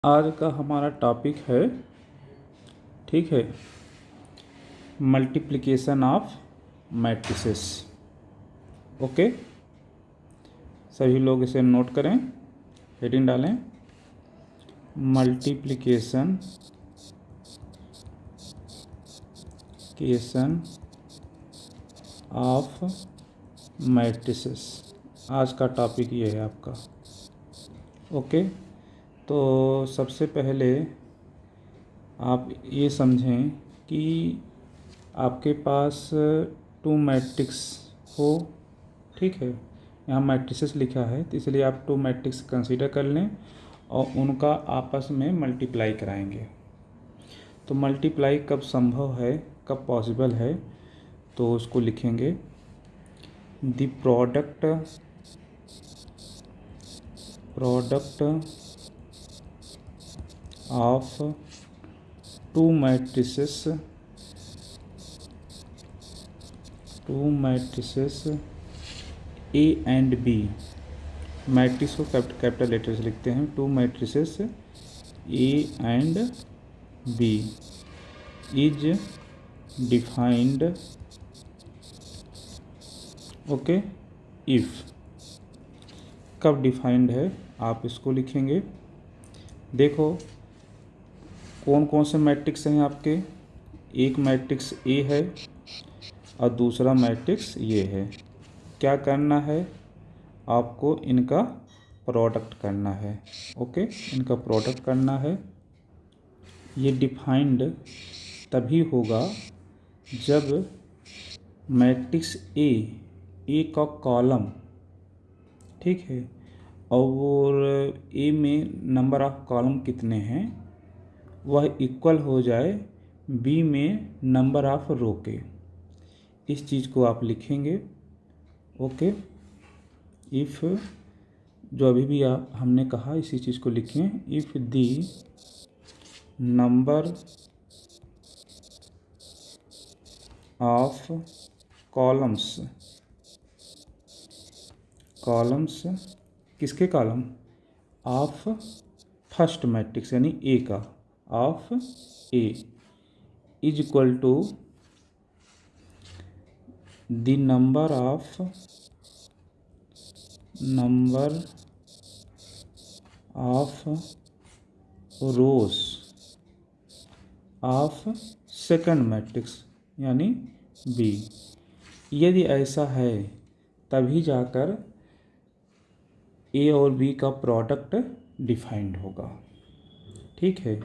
आज का हमारा टॉपिक है, ठीक है, मल्टीप्लिकेशन ऑफ मैट्रिसेस। ओके, सभी लोग इसे नोट करें, हेडिंग डालें, मल्टीप्लिकेशन ऑफ मैट्रिसेस। आज का टॉपिक ये है आपका। ओके, तो सबसे पहले आप ये समझें कि आपके पास टू मैट्रिक्स हो, ठीक है, यहाँ मैट्रिसेस लिखा है तो इसलिए आप टू मैट्रिक्स कंसीडर कर लें और उनका आपस में मल्टीप्लाई कराएंगे। तो मल्टीप्लाई कब संभव है, कब पॉसिबल है, तो उसको लिखेंगे the product of two matrices A and B. Matrix को कैपिटल लेटर से लिखते हैं। Two matrices A and B is defined, okay, if. कब डिफाइंड है आप इसको लिखेंगे। देखो कौन कौन से मैट्रिक्स हैं आपके। एक मैट्रिक्स ए है और दूसरा मैट्रिक्स ये है। क्या करना है आपको, इनका प्रोडक्ट करना है। ओके, इनका प्रोडक्ट करना है। ये डिफाइंड तभी होगा जब मैट्रिक्स ए का कॉलम, ठीक है, और ए में नंबर ऑफ कॉलम कितने हैं वह इक्वल हो जाए बी में नंबर ऑफ रो के। इस चीज़ को आप लिखेंगे। ओके, इफ़, जो अभी भी हमने कहा इसी चीज़ को लिखें। If the number of columns किसके कॉलम, ऑफ फर्स्ट मैट्रिक्स यानी ए का, of A is equal to the number of rows of second matrix यानी बी। यदि ऐसा है तभी जाकर ए और बी का प्रोडक्ट डिफाइंड होगा, ठीक है।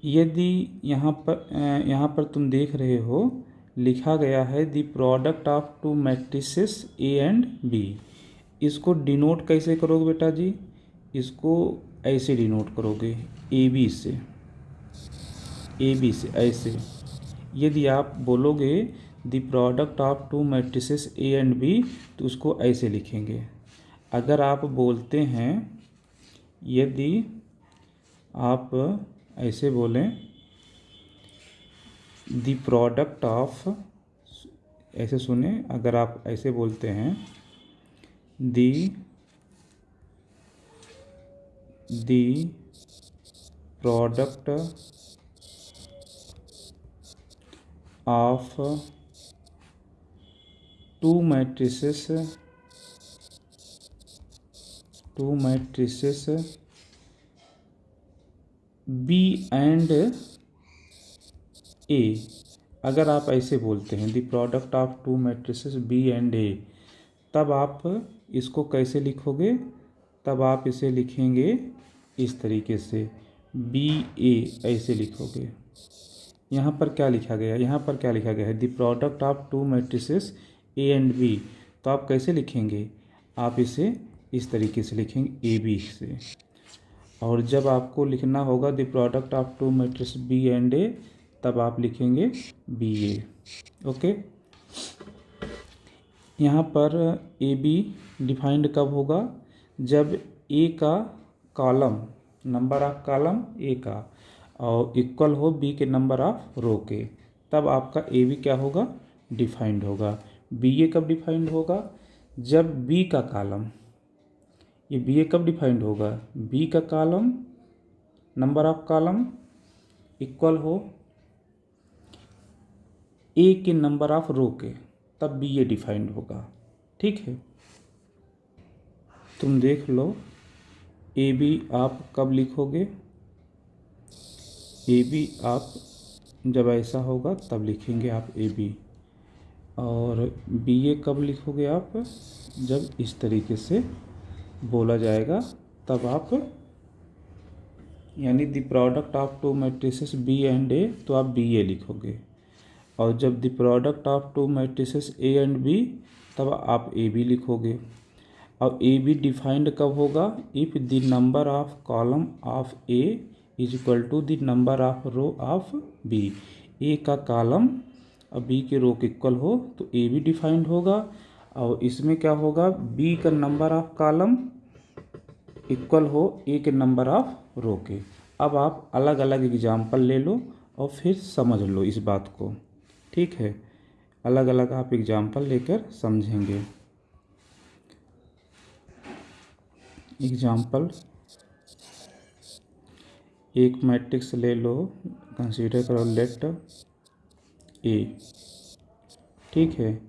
यदि यहाँ पर तुम देख रहे हो लिखा गया है the product of two matrices A and B. इसको डिनोट कैसे करोगे बेटा जी, इसको ऐसे डिनोट करोगे ए बी से ऐसे। यदि आप बोलोगे the product of two matrices A and B तो उसको ऐसे लिखेंगे। अगर आप बोलते हैं, यदि आप ऐसे बोलें द प्रोडक्ट ऑफ, ऐसे सुने, अगर आप ऐसे बोलते हैं the product of two matrices B and A. अगर आप ऐसे बोलते हैं the product of two matrices B and A, तब आप इसको कैसे लिखोगे, तब आप इसे लिखेंगे इस तरीके से, बी ए ऐसे लिखोगे। यहाँ पर क्या लिखा गया, है the product of two matrices A and B. तो आप कैसे लिखेंगे, आप इसे इस तरीके से लिखेंगे ए बी से। और जब आपको लिखना होगा the product of two matrix B and A, तब आप लिखेंगे बी ए। ओके, यहाँ पर ए बी डिफाइंड कब होगा, जब ए का column, number of column A का, और इक्वल हो बी के नंबर ऑफ रो के, तब आपका ए बी क्या होगा, डिफाइंड होगा। बी ए कब डिफाइंड होगा, जब बी का कॉलम ये बी ए कब डिफाइंड होगा, बी का column number of column equal हो ए के नंबर ऑफ रो के, तब बी ए डिफाइंड होगा। ठीक है, तुम देख लो ए बी आप कब लिखोगे, ए बी आप जब ऐसा होगा तब लिखेंगे आप ए बी, और बी ए कब लिखोगे आप, जब इस तरीके से बोला जाएगा तब आप, यानी the product of two matrices B and A, तो आप बी ए लिखोगे, और जब the product of two matrices A and B, तब आप ए बी लिखोगे। और ए बी डिफाइंड कब होगा, if the number of column of A is equal to the number of row of B, A का कॉलम और बी के रो के इक्वल हो तो ए बी डिफाइंड होगा। और इसमें क्या होगा, बी का नंबर ऑफ कॉलम इक्वल हो ए के नंबर ऑफ रो के। अब आप अलग अलग एग्जाम्पल ले लो और फिर समझ लो इस बात को। ठीक है, अलग अलग आप एग्जाम्पल लेकर समझेंगे। एग्जाम्पल, एक मैट्रिक्स ले लो, कंसीडर करो लेट ए। ठीक है,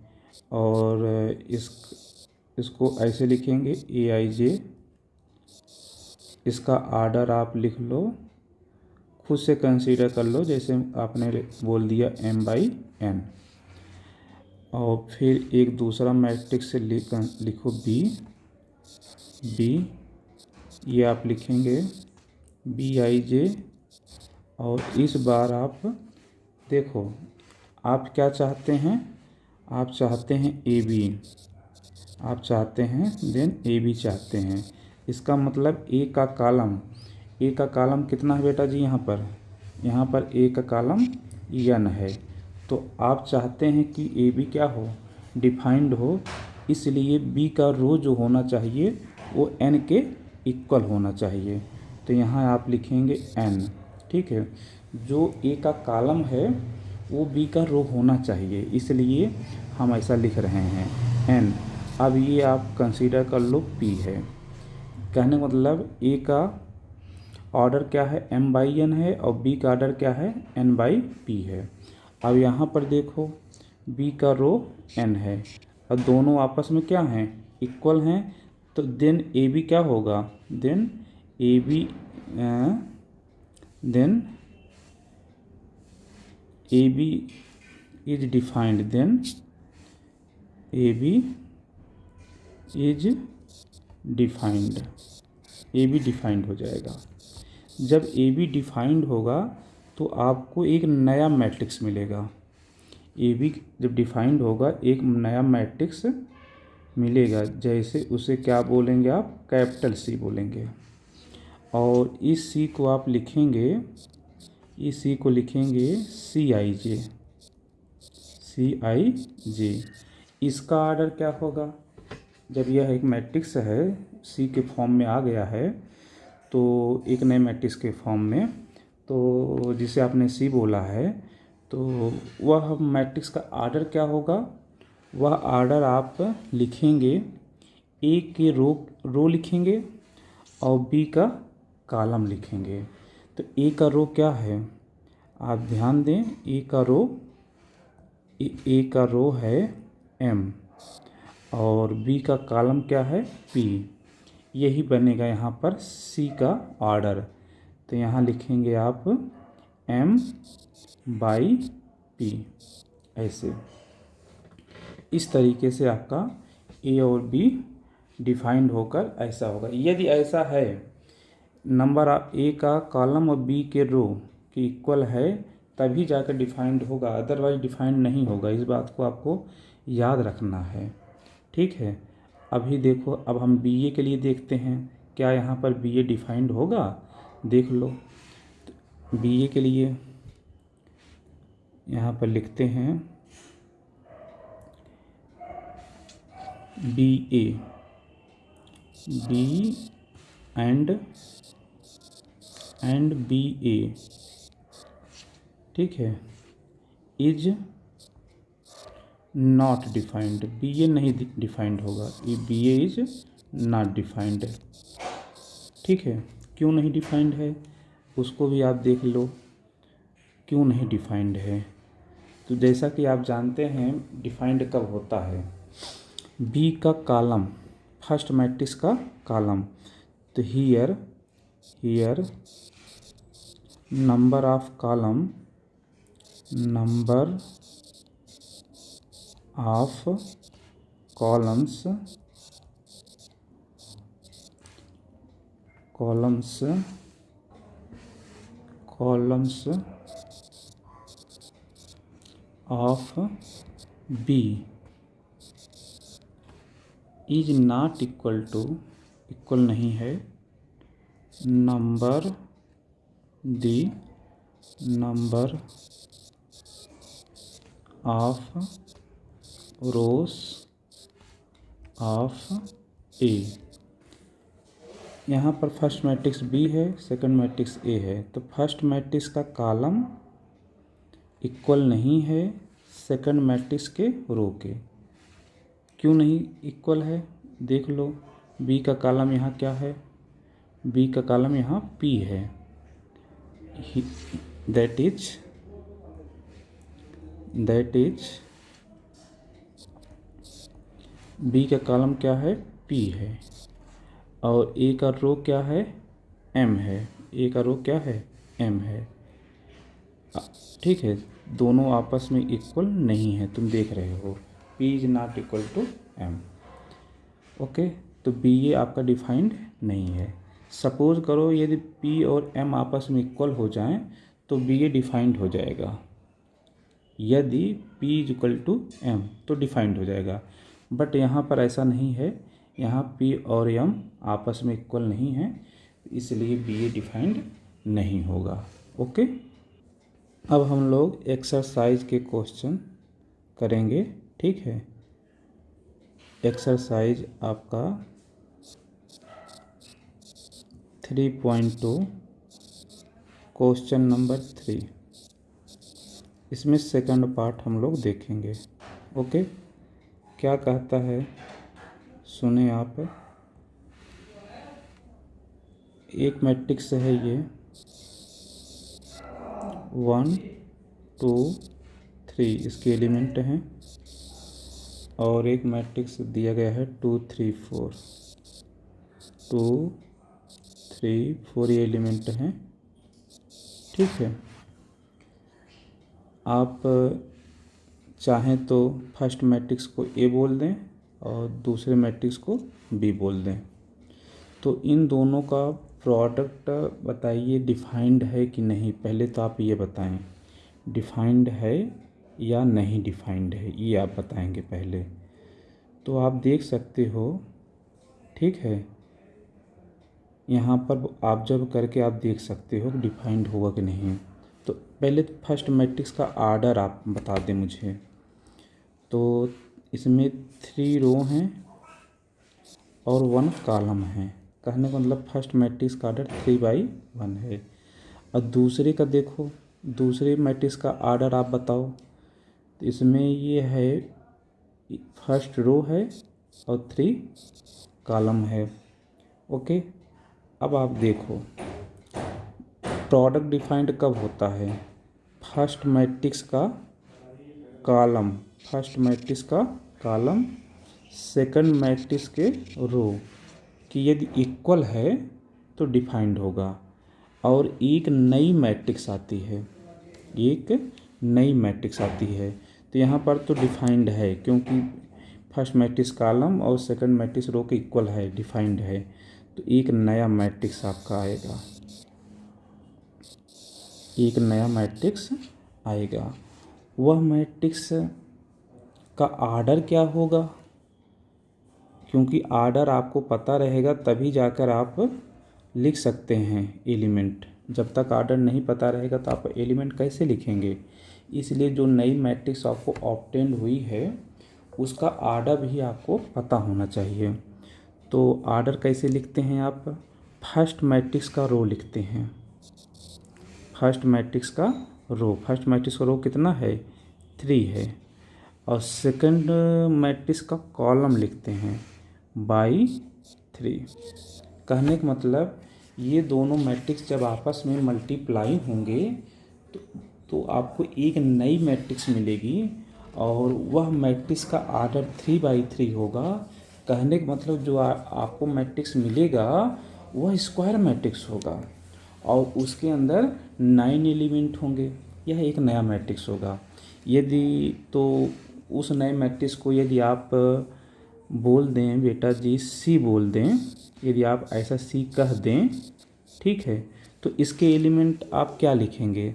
और इसको ऐसे लिखेंगे ए आई जे, इसका आर्डर आप लिख लो, खुद से कंसीडर कर लो, जैसे आपने बोल दिया m बाई n। और फिर एक दूसरा मैट्रिक्स से लिखो बी, ये आप लिखेंगे बी आई जे, और इस बार आप देखो आप क्या चाहते हैं, आप चाहते हैं ए बी, आप चाहते हैं देन ए बी चाहते हैं। इसका मतलब ए का कॉलम कितना है बेटा जी, यहाँ पर ए का कॉलम n है, तो आप चाहते हैं कि ए बी क्या हो, डिफाइंड हो, इसलिए बी का रो जो होना चाहिए वो n के इक्वल होना चाहिए, तो यहाँ आप लिखेंगे n। ठीक है, जो ए का कॉलम है वो बी का रो होना चाहिए, इसलिए हम ऐसा लिख रहे हैं n। अब ये आप कंसीडर कर लो p है, कहने का मतलब ए का ऑर्डर क्या है, m बाई n है, और b का ऑर्डर क्या है, n बाई p है। अब यहाँ पर देखो b का रो n है और दोनों आपस में क्या हैं, इक्वल हैं, तो देन ए बी क्या होगा, then A B is defined, then A B is defined, A B defined हो जाएगा। जब ए बी डिफाइंड होगा तो आपको एक नया मैट्रिक्स मिलेगा, ए बी जब डिफाइंड होगा एक नया मैट्रिक्स मिलेगा, जैसे उसे क्या बोलेंगे आप, कैपिटल सी बोलेंगे, और इस सी को आप लिखेंगे, इस सी को लिखेंगे सी आई जे। इसका ऑर्डर क्या होगा, जब यह एक मैट्रिक्स है सी के फॉर्म में आ गया है, तो एक नए मैट्रिक्स के फॉर्म में, तो जिसे आपने सी बोला है, तो वह मैट्रिक्स का ऑर्डर क्या होगा, वह ऑर्डर आप लिखेंगे, ए के रो लिखेंगे और बी का कॉलम लिखेंगे। तो ए का रो क्या है, आप ध्यान दें, ए का रो है m, और बी का कॉलम क्या है p, यही बनेगा यहाँ पर सी का ऑर्डर। तो यहाँ लिखेंगे आप m बाई p, ऐसे इस तरीके से आपका ए और बी डिफाइंड होकर ऐसा होगा। यदि ऐसा है, नंबर ए का कॉलम और बी के रो की इक्वल है, तभी जाकर डिफाइंड होगा, अदरवाइज डिफाइंड नहीं होगा। इस बात को आपको याद रखना है। ठीक है, अभी देखो, अब हम बी ए के लिए देखते हैं, क्या यहाँ पर बी ए डिफाइंड होगा, देख लो। बी ए के लिए यहाँ पर लिखते हैं B A, B and B A, ठीक है, is not defined, B A नहीं डिफाइंड होगा, ये B A is not defined. ठीक है। क्यों नहीं डिफाइंड है उसको भी आप देख लो, क्यों नहीं डिफाइंड है। तो जैसा कि आप जानते हैं डिफाइंड कब होता है, बी का कॉलम, फर्स्ट मैट्रिक्स का कॉलम, तो here number of column, number of columns of B is not equal to, equal नहीं है, number of rows of A. यहाँ पर फर्स्ट मैट्रिक्स बी है, सेकंड मैट्रिक्स ए है, तो फर्स्ट मैट्रिक्स का कॉलम इक्वल नहीं है सेकंड मैट्रिक्स के रो के। क्यों नहीं इक्वल है देख लो, बी का कॉलम यहाँ क्या है, बी का कॉलम यहाँ पी है, दैट इज बी का कॉलम क्या है, पी है, और ए का रो क्या है, एम है, ए का रो क्या है, एम है। ठीक है, दोनों आपस में इक्वल नहीं है, तुम देख रहे हो, P is not equal to M. Okay, तो बी ये आपका डिफाइंड नहीं है। सपोज करो यदि पी और एम आपस में इक्वल हो जाएं तो बी ए डिफाइंड हो जाएगा, यदि P is equal to M तो डिफाइंड हो जाएगा, बट यहाँ पर ऐसा नहीं है, यहाँ पी और एम आपस में इक्वल नहीं है, इसलिए बी ए डिफाइंड नहीं होगा। ओके, अब हम लोग एक्सरसाइज के क्वेश्चन करेंगे। ठीक है, एक्सरसाइज आपका 3.2 क्वेश्चन नंबर 3, इसमें सेकंड पार्ट हम लोग देखेंगे। ओके, क्या कहता है सुने आप। एक मैट्रिक्स है ये 1 2 3, इसके एलिमेंट हैं, और एक मैट्रिक्स दिया गया है 2 3 4, 2 3 4 ये एलिमेंट हैं। ठीक है, आप चाहें तो फर्स्ट मैट्रिक्स को ए बोल दें और दूसरे मैट्रिक्स को बी बोल दें। तो इन दोनों का प्रोडक्ट बताइए डिफाइंड है कि नहीं, पहले तो आप ये बताएं डिफाइंड है या नहीं डिफाइंड है, ये आप बताएंगे पहले। तो आप देख सकते हो, ठीक है, यहाँ पर आप जब करके आप देख सकते हो डिफाइंड होगा कि नहीं। तो पहले फर्स्ट मैट्रिक्स का आर्डर आप बता दें मुझे। तो इसमें 3 रो हैं और 1 कॉलम है, कहने का मतलब फर्स्ट मैट्रिक्स का आर्डर 3/1 है। और दूसरे का देखो, दूसरे मैट्रिक्स का आर्डर आप बताओ। तो इसमें ये है फर्स्ट रो है और 3 कॉलम है। ओके, अब आप देखो प्रोडक्ट डिफाइंड कब होता है, फर्स्ट मैट्रिक्स का कॉलम, फर्स्ट मैट्रिक्स का कॉलम सेकंड मैट्रिक्स के रो कि यदि इक्वल है तो डिफाइंड होगा। और एक नई मैट्रिक्स आती है, एक नई मैट्रिक्स आती है, तो यहाँ पर तो डिफाइंड है, क्योंकि फर्स्ट मैट्रिक्स कॉलम और सेकंड मैट्रिक्स रो के इक्वल है, डिफाइंड है। तो एक नया मैट्रिक्स आपका आएगा, एक नया मैट्रिक्स आएगा। वह मैट्रिक्स का आर्डर क्या होगा, क्योंकि आर्डर आपको पता रहेगा तभी जाकर आप लिख सकते हैं एलिमेंट। जब तक आर्डर नहीं पता रहेगा तो आप एलिमेंट कैसे लिखेंगे। इसलिए जो नई मैट्रिक्स आपको ऑब्टेन हुई है उसका आर्डर भी आपको पता होना चाहिए। तो आर्डर कैसे लिखते हैं आप, फर्स्ट मैट्रिक्स का रो लिखते हैं, फर्स्ट मैट्रिक्स का रो, फर्स्ट मैट्रिक्स का रो कितना है 3 है, और सेकंड मैट्रिक्स का कॉलम लिखते हैं बाई 3। कहने का मतलब ये दोनों मैट्रिक्स जब आपस में मल्टीप्लाई होंगे तो, आपको एक नई मैट्रिक्स मिलेगी और वह मैट्रिक्स का आर्डर 3/3 होगा। कहने का मतलब जो आपको मैट्रिक्स मिलेगा वह स्क्वायर मैट्रिक्स होगा और उसके अंदर 9 एलिमेंट होंगे। यह एक नया मैट्रिक्स होगा। यदि तो उस नए मैट्रिक्स को यदि आप बोल दें बेटा जी सी बोल दें, यदि आप ऐसा सी कह दें, ठीक है, तो इसके एलिमेंट आप क्या लिखेंगे?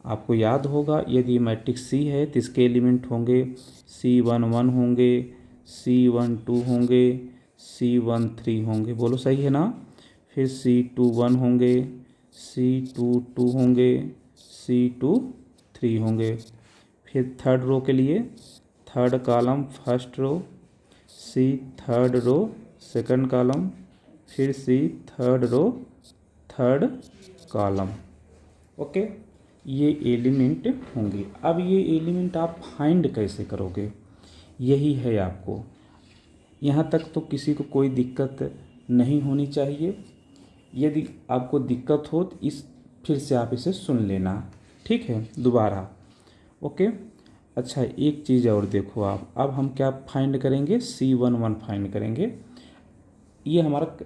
आपको याद होगा यदि मैट्रिक्स सी है तो इसके एलिमेंट होंगे C11 होंगे, C12 होंगे, C13 होंगे, बोलो सही है ना। फिर C21 होंगे, C22 होंगे, C23 होंगे। फिर थर्ड रो के लिए third column first row, C third row second column, फिर C third row third column. Okay, ये एलिमेंट होंगे। अब ये एलिमेंट आप फाइंड कैसे करोगे, यही है आपको। यहाँ तक तो किसी को कोई दिक्कत नहीं होनी चाहिए। यदि आपको दिक्कत हो तो फिर से आप इसे सुन लेना, ठीक है, दोबारा। ओके, अच्छा एक चीज़ और देखो आप, अब हम क्या फाइंड करेंगे? C11 फाइंड करेंगे। ये हमारा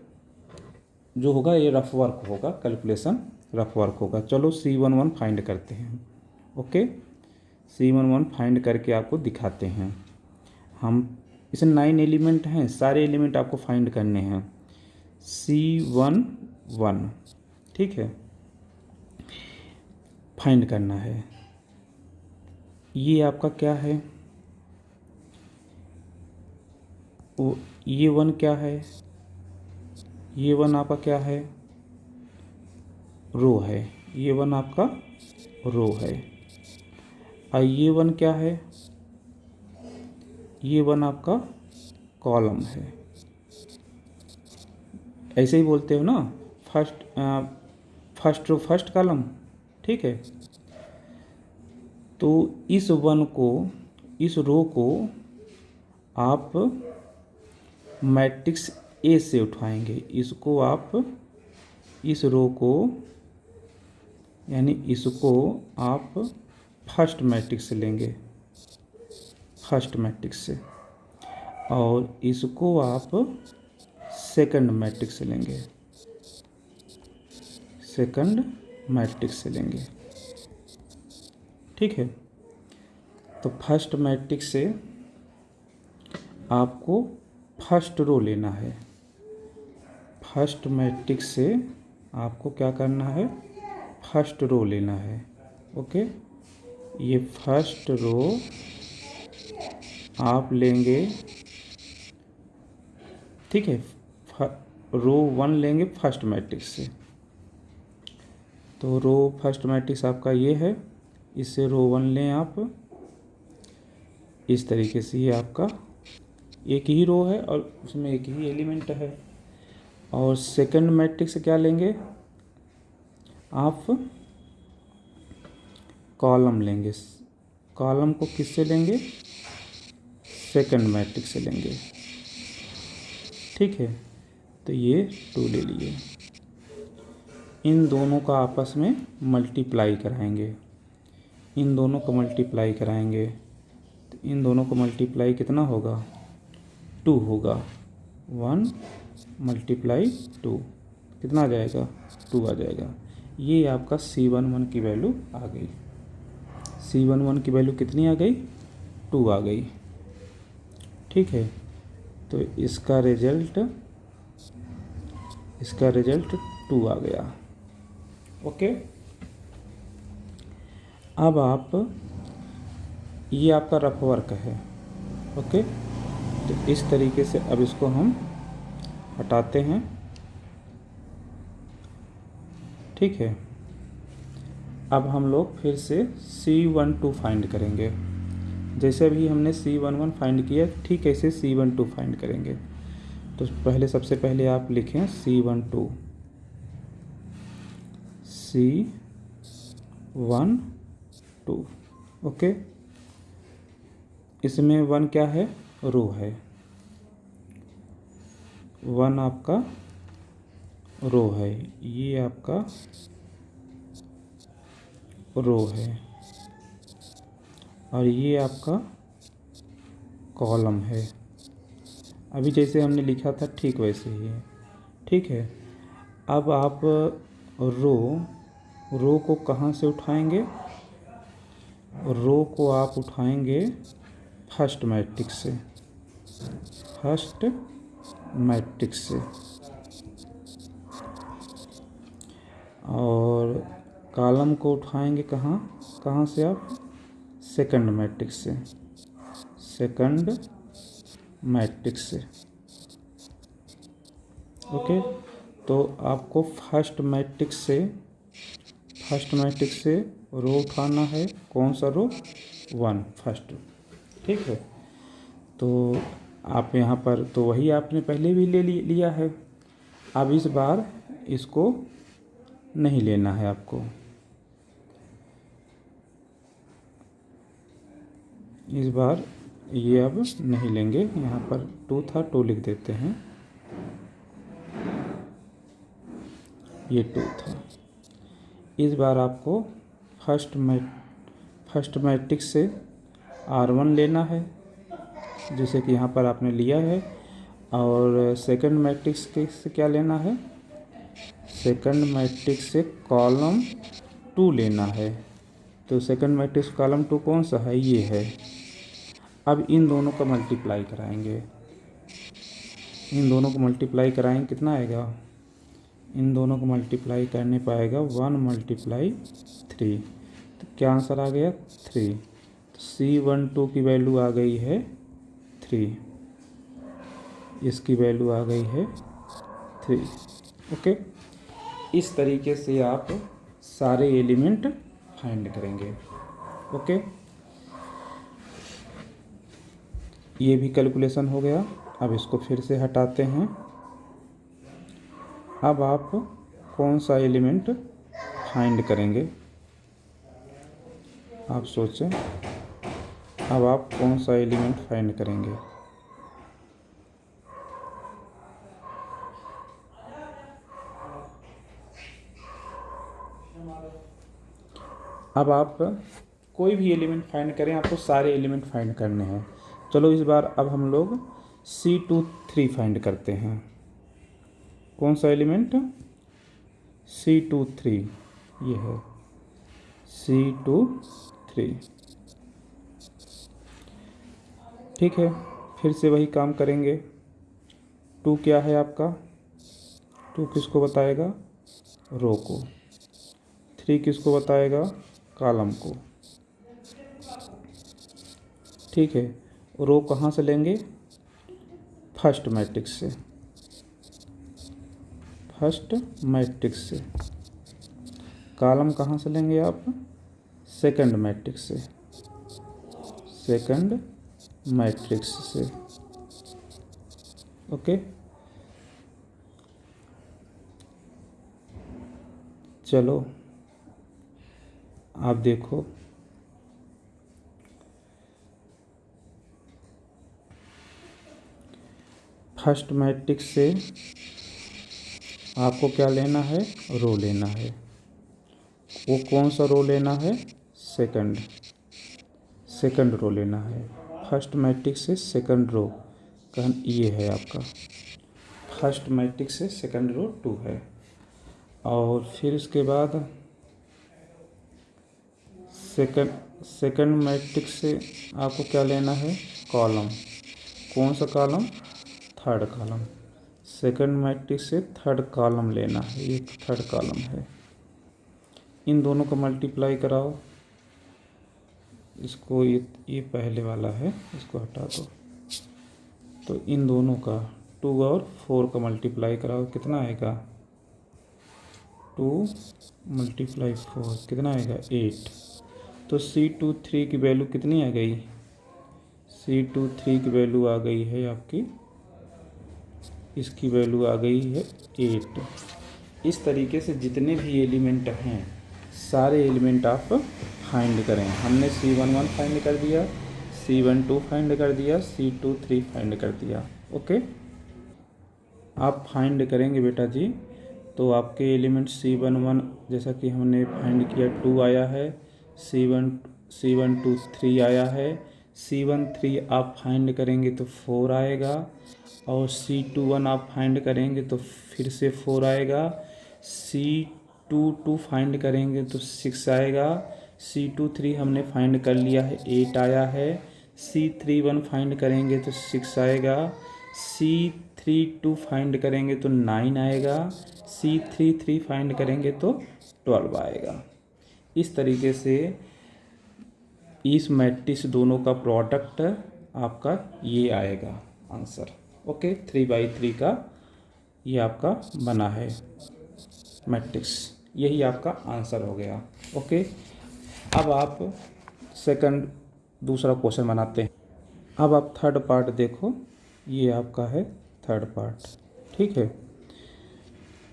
जो होगा ये रफ वर्क होगा, कैलकुलेशन रफ वर्क होगा। चलो C11 फाइंड करते हैं। ओके, C11 फाइंड करके आपको दिखाते हैं। हम इसमें 9 एलिमेंट हैं, सारे एलिमेंट आपको फाइंड करने हैं। C11 ठीक है, फाइंड करना है। ये आपका क्या है? ये 1 क्या है? ये 1 आपका क्या है? रो है। ये 1 आपका रो है। और ये 1 क्या है? ये 1 आपका कॉलम है। ऐसे ही बोलते हो ना, फर्स्ट रो फर्स्ट कॉलम, ठीक है। तो इस 1 को, इस रो को आप मैट्रिक्स ए से उठाएंगे। इसको आप, इस रो को यानी इसको आप फर्स्ट मैट्रिक्स से लेंगे, फर्स्ट मैट्रिक्स से, और इसको आप सेकंड मैट्रिक्स से लेंगे, सेकंड मैट्रिक्स से लेंगे, ठीक है। तो फर्स्ट मैट्रिक्स से आपको फर्स्ट रो लेना है। फर्स्ट मैट्रिक्स से आपको क्या करना है? फर्स्ट रो लेना है। ओके, ये फर्स्ट रो आप लेंगे, ठीक है। रो 1 लेंगे फर्स्ट मैट्रिक्स से। तो रो फर्स्ट मैट्रिक्स आपका ये है, इससे रो 1 लें आप। इस तरीके से ये आपका एक ही रो है और उसमें एक ही एलिमेंट है। और सेकंड मैट्रिक्स क्या लेंगे आप? कॉलम लेंगे। कॉलम को किससे लेंगे? सेकंड मैट्रिक्स से लेंगे, ठीक है। तो ये 2 ले लिए। इन दोनों का आपस में मल्टीप्लाई कराएंगे, इन दोनों को मल्टीप्लाई कराएंगे। तो इन दोनों को मल्टीप्लाई कितना होगा? 2 होगा। 1 मल्टीप्लाई 2 कितना आ जाएगा? 2 आ जाएगा। ये आपका C11 की वैल्यू आ गई। C11 की वैल्यू कितनी आ गई? 2 आ गई, ठीक है। तो इसका रिजल्ट 2 आ गया। ओके, अब आप, ये आपका रफ वर्क है। ओके, तो इस तरीके से अब इसको हम हटाते हैं, ठीक है। अब हम लोग फिर से C12 फाइंड करेंगे। जैसे अभी हमने C11 फाइंड किया, ठीक ऐसे C12 फाइंड करेंगे। तो पहले, सबसे पहले आप लिखें C12, C12। ओके, इसमें 1 क्या है? रो है। 1 आपका रो है, ये आपका रो है, और ये आपका कॉलम है। अभी जैसे हमने लिखा था ठीक वैसे ही है। ठीक है, अब आप रो को कहाँ से उठाएंगे? रो को आप उठाएंगे फर्स्ट मैट्रिक्स से, फर्स्ट मैट्रिक्स से, और कॉलम को उठाएंगे कहाँ से आप? सेकंड मैट्रिक्स से, सेकंड मैट्रिक्स से। ओके, तो आपको फर्स्ट मैट्रिक्स से रो उठाना है। कौन सा रो? 1 फर्स्ट। ठीक है, तो आप यहाँ पर तो वही आपने पहले भी लिया है। अब इस बार इसको नहीं लेना है आपको, इस बार ये अब नहीं लेंगे। यहाँ पर 2 था, 2 लिख देते हैं, ये 2 था। इस बार आपको फर्स्ट मैट्रिक्स से R1 लेना है, जैसे कि यहाँ पर आपने लिया है। और सेकंड मैट्रिक्स से क्या लेना है? सेकंड मैट्रिक्स से कॉलम 2 लेना है। तो सेकंड मैट्रिक्स कॉलम 2 कौन सा है? ये है। अब इन दोनों का मल्टीप्लाई कराएंगे, इन दोनों को मल्टीप्लाई कराएंगे, कितना आएगा? इन दोनों को मल्टीप्लाई करने पाएगा 1 × 3। तो क्या आंसर आ गया? 3। तो C12 की वैल्यू आ गई है 3, इसकी वैल्यू आ गई है 3। ओके, इस तरीके से आप सारे एलिमेंट फाइंड करेंगे। ओके, ये भी कैलकुलेशन हो गया। अब इसको फिर से हटाते हैं। अब आप कौन सा एलिमेंट फाइंड करेंगे? आप सोचें, अब आप कौन सा एलिमेंट फाइंड करेंगे? अब आप कोई भी एलिमेंट फाइंड करें, आपको सारे एलिमेंट फाइंड करने हैं। चलो इस बार अब हम लोग C23 फाइंड करते हैं। कौन सा एलिमेंट? C23, ये है C23। ठीक है, फिर से वही काम करेंगे। 2 क्या है आपका? 2 किसको बताएगा? रो को। 3 किसको बताएगा? कॉलम को। ठीक है, रो कहाँ से लेंगे? फर्स्ट मैट्रिक्स से, फर्स्ट मैट्रिक्स से। कॉलम कहाँ से लेंगे आप? सेकंड मैट्रिक्स से, सेकंड मैट्रिक्स से। ओके, चलो आप देखो, फर्स्ट मैट्रिक्स से आपको क्या लेना है? रो लेना है। वो कौन सा रो लेना है? सेकंड रो लेना है। फर्स्ट मैट्रिक्स से सेकंड रो का ये है आपका, फर्स्ट मैट्रिक्स से सेकंड रो 2 है। और फिर उसके बाद सेकंड मैट्रिक्स से आपको क्या लेना है? कॉलम। कौन सा column? Third column. Second matrix से थर्ड कॉलम लेना है, ये थर्ड कॉलम है। इन दोनों को मल्टीप्लाई कराओ। इसको ये पहले वाला है, इसको हटा दो। तो इन दोनों का 2 और 4 का मल्टीप्लाई कराओ, कितना आएगा? 2 × 4 कितना आएगा? 8। तो C23 की वैल्यू कितनी आ गई? C23 की वैल्यू आ गई है आपकी, इसकी वैल्यू आ गई है 8। इस तरीके से जितने भी एलिमेंट हैं सारे एलिमेंट आप फाइंड करें। हमने C11 फाइंड कर दिया, C12 फाइंड कर दिया, C23 फाइंड कर दिया। ओके, आप फाइंड करेंगे बेटा जी तो आपके एलिमेंट C11 जैसा कि हमने फाइंड किया 2 आया है, C1 2 3 आया है, C13 आप फाइंड करेंगे तो 4 आएगा, और C21 आप फाइंड करेंगे तो फिर से 4 आएगा, C22 फाइंड करेंगे तो 6 आएगा, C23 हमने फाइंड कर लिया है 8 आया है, C31 फाइंड करेंगे तो 6 आएगा, C32 फाइंड करेंगे तो 9 आएगा, C33 फाइंड करेंगे तो 12 आएगा। इस तरीके से इस मैट्रिक्स दोनों का प्रोडक्ट आपका ये आएगा आंसर। ओके, 3/3 का ये आपका बना है मैट्रिक्स, यही आपका आंसर हो गया। ओके, अब आप दूसरा क्वेश्चन बनाते हैं। अब आप थर्ड पार्ट देखो, ये आपका है थर्ड पार्ट। ठीक है,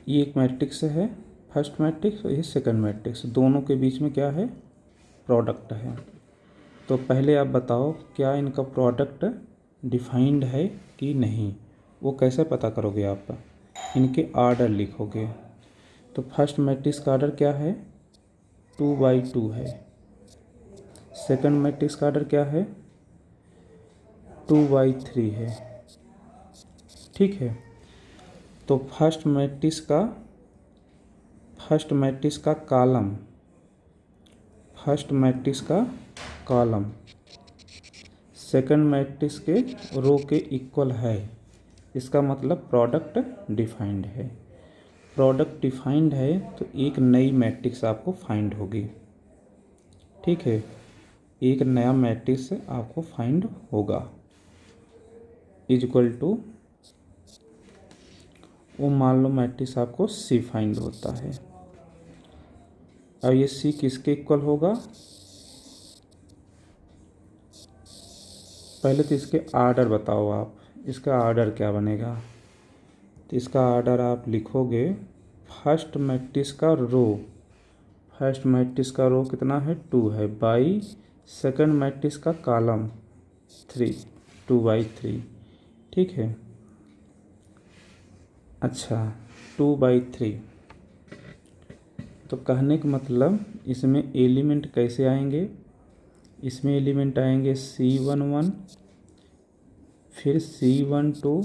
ये एक मैट्रिक्स है, फर्स्ट मैट्रिक्स और ये सेकंड मैट्रिक्स, दोनों के बीच में क्या है, प्रोडक्ट है। तो पहले आप बताओ क्या इनका प्रोडक्ट डिफाइंड है कि नहीं, वो कैसे पता करोगे आप, इनके आर्डर लिखोगे। तो फर्स्ट मैट्रिक्स का आर्डर क्या है, 2/2 है। सेकंड मैट्रिक्स का आर्डर क्या है, 2/3 है। ठीक है, तो फर्स्ट मैट्रिक्स का कॉलम सेकंड मैट्रिक्स के रो के इक्वल है, इसका मतलब प्रोडक्ट डिफाइंड है। प्रोडक्ट डिफाइंड है तो एक नई मैट्रिक्स आपको फाइंड होगी। ठीक है, एक नया मैट्रिक्स आपको फाइंड होगा, इक्वल टू, वो मान लो मैट्रिक्स आपको C फाइंड होता है। अब ये C किसके इक्वल होगा, पहले तो इसके आर्डर बताओ आप, इसका आर्डर क्या बनेगा। तो इसका आर्डर आप लिखोगे, फर्स्ट मैट्रिक्स का रो कितना है, 2 है, बाई सेकंड मैट्रिक्स का कॉलम 3, 2/3। ठीक है, अच्छा 2/3। तो कहने का मतलब इसमें एलिमेंट कैसे आएंगे, इसमें एलिमेंट आएंगे C11, फिर C12,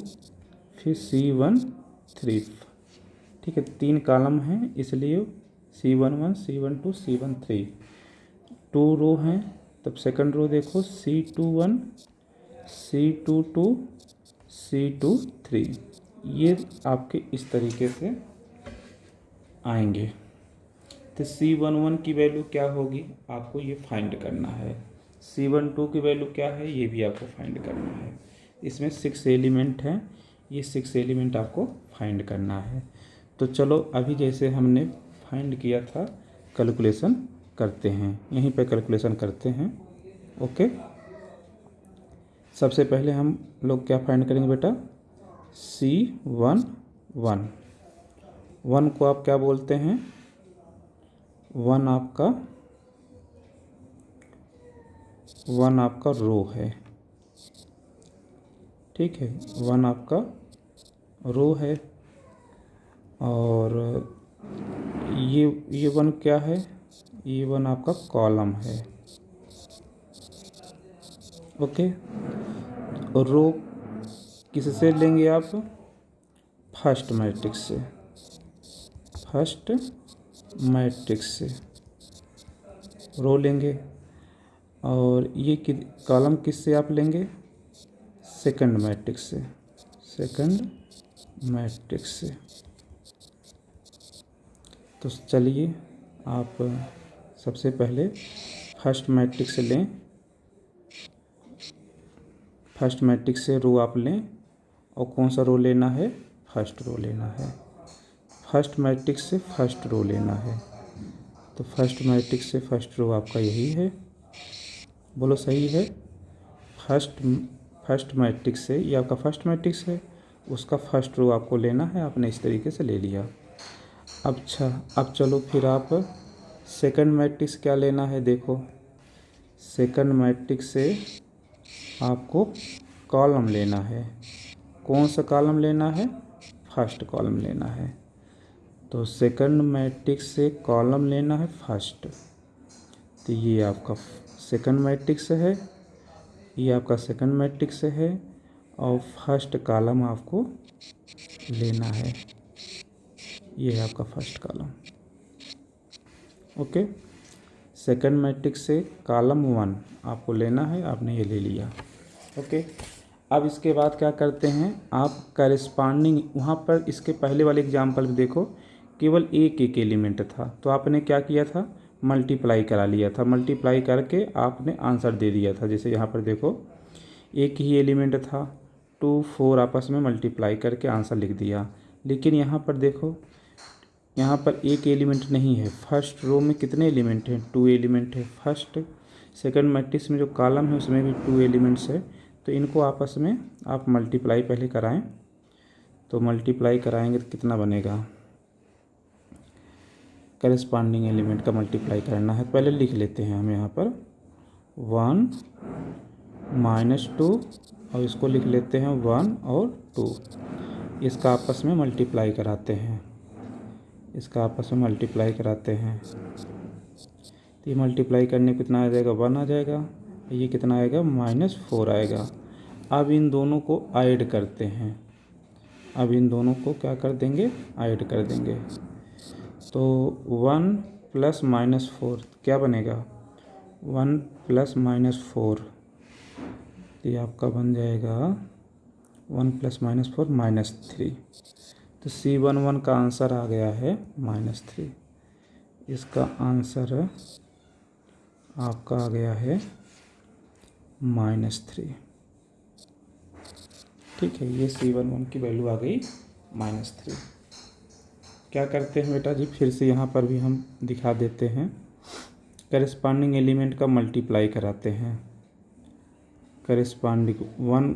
फिर C13। ठीक है, 3 कॉलम हैं इसलिए C11, C12, C13। 2 रो हैं, तब सेकंड रो देखो C21, C22, C23, ये आपके इस तरीके से आएंगे। तो C11 की वैल्यू क्या होगी, आपको ये फाइंड करना है। C12 की वैल्यू क्या है, ये भी आपको फाइंड करना है। इसमें 6 एलिमेंट हैं, ये 6 एलिमेंट आपको फाइंड करना है। तो चलो अभी जैसे हमने फाइंड किया था, कैलकुलेशन करते हैं, यहीं पे कैलकुलेशन करते हैं। ओके, सबसे पहले हम लोग क्या फाइंड करेंगे बेटा, C11, 1 को आप क्या बोलते हैं, 1 आपका रो है। ठीक है, 1 आपका रो है, और ये 1 क्या है, ये 1 आपका कॉलम है। ओके, और रो किससे लेंगे आप, फर्स्ट मैट्रिक्स से रो लेंगे, और ये कॉलम किससे आप लेंगे, सेकंड मैट्रिक्स से। तो चलिए आप सबसे पहले फर्स्ट मैट्रिक्स लें, फर्स्ट मैट्रिक्स से रो आप लें, और कौन सा रो लेना है, फर्स्ट रो लेना है। फर्स्ट मैट्रिक्स से फर्स्ट रो लेना है, तो फर्स्ट मैट्रिक्स से फर्स्ट रो आपका यही है, बोलो सही है। फर्स्ट मैट्रिक्स से, ये आपका फर्स्ट मैट्रिक्स है, उसका फर्स्ट रो आपको लेना है, आपने इस तरीके से ले लिया। अब चलो फिर आप सेकंड मैट्रिक्स क्या लेना है, देखो सेकंड मैट्रिक्स से आपको कॉलम लेना है। कौन सा कॉलम लेना है, फर्स्ट कॉलम लेना है। तो सेकंड मैट्रिक्स से कॉलम लेना है फर्स्ट, तो ये आपका सेकंड मैट्रिक्स है, ये आपका सेकंड मैट्रिक्स है और फर्स्ट कॉलम आपको लेना है, ये है आपका first column. Okay, second matrix से कॉलम 1 आपको लेना है, आपने ये ले लिया। ओके, अब इसके बाद क्या करते हैं आप करेस्पॉन्डिंग, वहाँ पर इसके पहले वाले एग्जाम्पल में देखो केवल एक एलिमेंट था, तो आपने क्या किया था, मल्टीप्लाई करा लिया था, मल्टीप्लाई करके आपने आंसर दे दिया था। जैसे यहाँ पर देखो एक ही एलिमेंट था, 2 4 आपस में मल्टीप्लाई करके आंसर लिख दिया। लेकिन यहाँ पर देखो, यहाँ पर एक एलिमेंट नहीं है, फर्स्ट रो में कितने एलिमेंट हैं, 2 एलिमेंट है। फर्स्ट सेकंड मैट्रिक्स में जो कॉलम है उसमें भी 2 एलिमेंट्स है, तो इनको आपस में आप मल्टीप्लाई पहले कराएं। तो मल्टीप्लाई कराएंगे तो कितना बनेगा, करेस्पॉन्डिंग एलिमेंट का मल्टीप्लाई करना है, पहले लिख लेते हैं हम यहाँ पर 1 -2 और इसको लिख लेते हैं 1 और 2। इसका आपस में मल्टीप्लाई कराते हैं, इसका आपस में मल्टीप्लाई कराते हैं, तो ये मल्टीप्लाई करने कितना आ जाएगा, 1 आ जाएगा, ये कितना आएगा, -4 आएगा। अब इन दोनों को ऐड करते हैं, अब इन दोनों को क्या कर देंगे, ऐड कर देंगे। तो 1 + -4 क्या बनेगा, 1 + -4, ये आपका बन जाएगा 1 + -4 -3। तो C11 का आंसर आ गया है -3, इसका आंसर आपका आ गया है -3। ठीक है, ये C11 की वैल्यू आ गई -3। क्या करते हैं बेटा जी, फिर से यहाँ पर भी हम दिखा देते हैं, करेस्पॉन्डिंग एलिमेंट का मल्टीप्लाई कराते हैं। करेस्पॉन्डिंग 1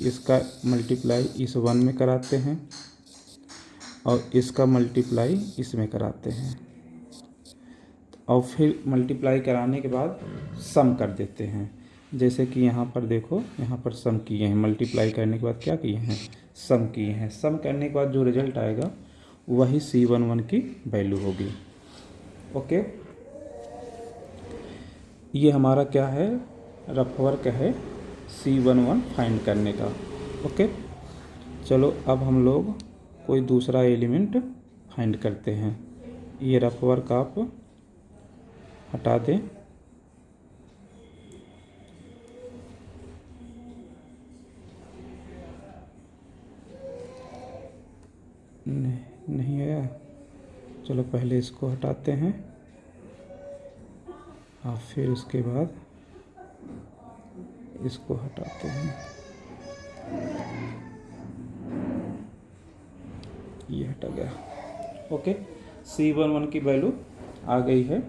इसका मल्टीप्लाई इस 1 में कराते हैं और इसका मल्टीप्लाई इसमें कराते हैं, और फिर मल्टीप्लाई कराने के बाद सम कर देते हैं। जैसे कि यहाँ पर देखो, यहाँ पर सम किए हैं, मल्टीप्लाई करने के बाद क्या किए हैं, सम किए हैं। सम करने के बाद जो रिजल्ट आएगा वही C11 की वैल्यू होगी। ओके, ये हमारा क्या है, रफ वर्क है C11 फाइंड करने का। ओके, चलो अब हम लोग कोई दूसरा एलिमेंट फाइंड करते हैं। ये रफ वर्क आप हटा दें। नहीं आया, चलो पहले इसको हटाते हैं और फिर उसके बाद इसको हटाते हैं। ये हटा गया। ओके, C11 की वैल्यू आ गई है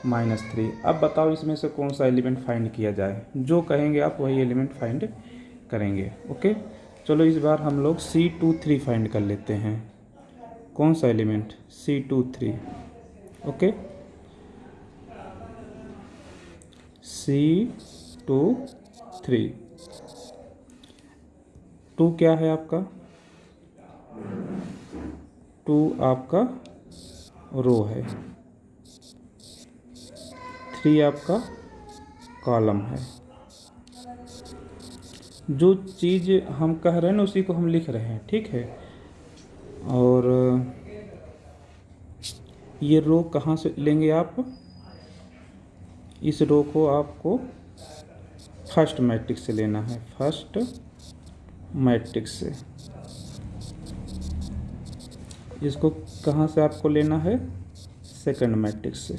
-3। अब बताओ इसमें से कौन सा एलिमेंट फाइंड किया जाए, जो कहेंगे आप वही एलिमेंट फाइंड करेंगे। ओके, चलो इस बार हम लोग C23 फाइंड कर लेते हैं। कौन सा एलिमेंट, C23। ओके, C23, 2 क्या है आपका, 2 आपका रो है, 3 आपका कॉलम है। जो चीज़ हम कह रहे हैं ना उसी को हम लिख रहे हैं, ठीक है। और ये रो कहाँ से लेंगे आप, इस रो को आपको फर्स्ट मैट्रिक्स से लेना है, फर्स्ट मैट्रिक्स से। इसको कहाँ से आपको लेना है, सेकंड मैट्रिक्स से,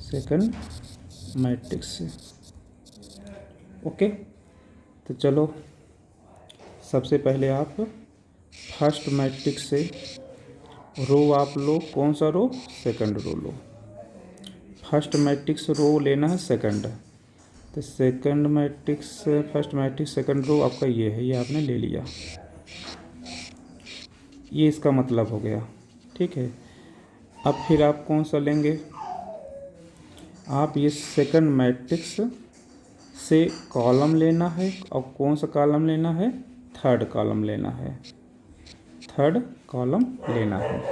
सेकंड मैट्रिक्स से। ओके, तो चलो सबसे पहले आप फर्स्ट मैट्रिक्स से रो आप लो, कौन सा रो, सेकंड रो लो। फर्स्ट मैट्रिक्स रो लेना है सेकंड, तो second matrix, first matrix second row आपका ये है, ये आपने ले लिया, ये इसका मतलब हो गया। ठीक है, अब फिर आप कौन सा लेंगे, आप ये सेकंड मैट्रिक्स से कॉलम लेना है, और कौन सा कॉलम लेना है, थर्ड कॉलम लेना है। थर्ड कॉलम लेना है।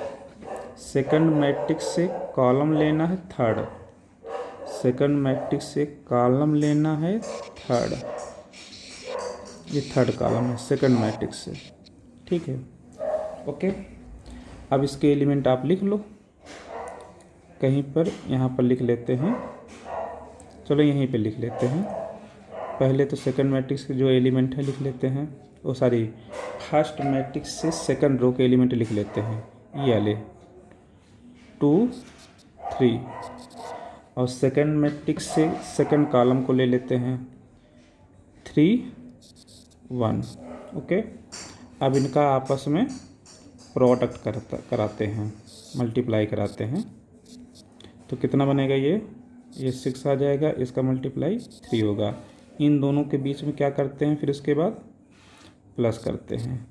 सेकंड मैट्रिक्स से कॉलम लेना है थर्ड, सेकंड मैट्रिक्स से कॉलम लेना है थर्ड, ये थर्ड कॉलम है सेकंड मैट्रिक्स से, ठीक है। ओके, अब इसके एलिमेंट आप लिख लो कहीं पर, यहाँ पर लिख लेते हैं, चलो यहीं पे लिख लेते हैं। पहले तो सेकंड मैट्रिक्स के जो एलिमेंट है लिख लेते हैं, वो सॉरी फर्स्ट मैट्रिक्स से सेकंड रो के एलिमेंट लिख लेते हैं, ये वाले 2 3, और सेकंड मैट्रिक्स से सेकंड कॉलम को ले लेते हैं 3 1। ओके, अब इनका आपस में प्रोडक्ट कराते हैं, मल्टीप्लाई कराते हैं, तो कितना बनेगा ये 6 आ जाएगा, इसका मल्टीप्लाई 3 होगा। इन दोनों के बीच में क्या करते हैं, फिर उसके बाद प्लस करते हैं,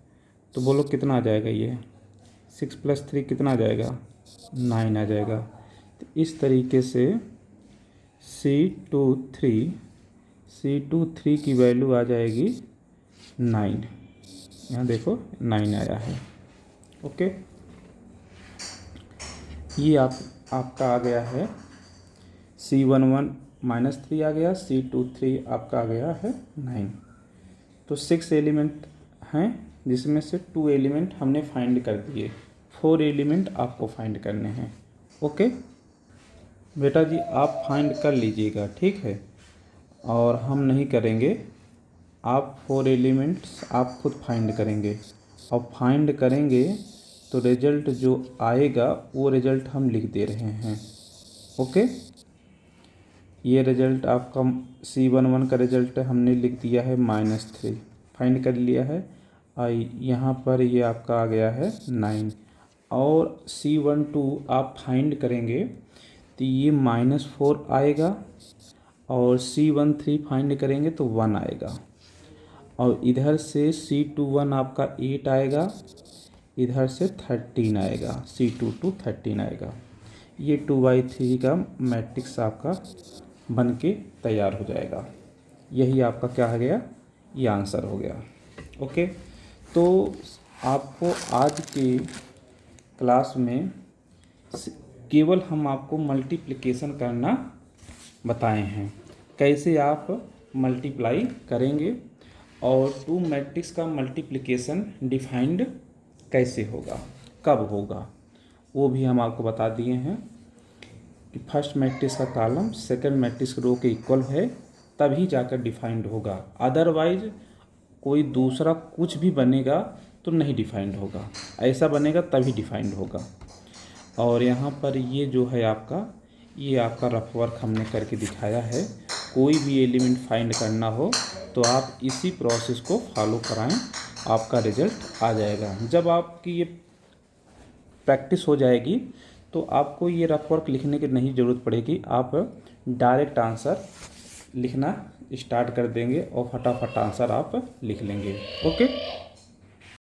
तो बोलो कितना आ जाएगा, ये 6 + 3 कितना आ जाएगा, 9 आ जाएगा। तो इस तरीके से C23 की वैल्यू आ जाएगी 9, यहाँ देखो 9 आया है। ओके, ये आपका आ गया है C11 -3 आ गया, C23 आपका आ गया है 9। तो 6 एलिमेंट हैं जिसमें से 2 एलिमेंट हमने फाइंड कर दिए, 4 एलिमेंट आपको फाइंड करने हैं। ओके बेटा जी, आप फाइंड कर लीजिएगा, ठीक है, और हम नहीं करेंगे, आप 4 एलिमेंट्स आप खुद फाइंड करेंगे, और फाइंड करेंगे तो रिजल्ट जो आएगा वो रिजल्ट हम लिख दे रहे हैं। ओके, ये रिजल्ट आपका C11 का रिजल्ट हमने लिख दिया है -3, फाइंड कर लिया है, और यहाँ पर ये आपका आ गया है 9, और C12 आप फाइंड करेंगे तो ये -4 आएगा, और C13 फाइंड करेंगे तो 1 आएगा, और इधर से C21 आपका 8 आएगा, इधर से 13 आएगा, C22 13 आएगा। ये 2/3 का मैट्रिक्स आपका बन के तैयार हो जाएगा। यही आपका क्या हो गया, ये आंसर हो गया। ओके, तो आपको आज के क्लास में केवल हम आपको मल्टीप्लिकेशन करना बताए हैं, कैसे आप मल्टीप्लाई करेंगे, और 2 मैट्रिक्स का मल्टीप्लिकेशन डिफाइंड कैसे होगा, कब होगा, वो भी हम आपको बता दिए हैं कि फर्स्ट मैट्रिक्स का कॉलम सेकंड मैट्रिक्स रो के इक्वल है तभी जाकर डिफाइंड होगा, अदरवाइज कोई दूसरा कुछ भी बनेगा तो नहीं डिफाइंड होगा, ऐसा बनेगा तभी डिफाइंड होगा। और यहाँ पर ये जो है आपका, ये आपका रफ वर्क हमने करके दिखाया है, कोई भी एलिमेंट फाइंड करना हो तो आप इसी प्रोसेस को फॉलो कराएं, आपका रिजल्ट आ जाएगा। जब आपकी ये प्रैक्टिस हो जाएगी तो आपको ये रफ वर्क लिखने की नहीं ज़रूरत पड़ेगी, आप डायरेक्ट आंसर लिखना स्टार्ट कर देंगे और फटाफट आंसर आप लिख लेंगे। ओके।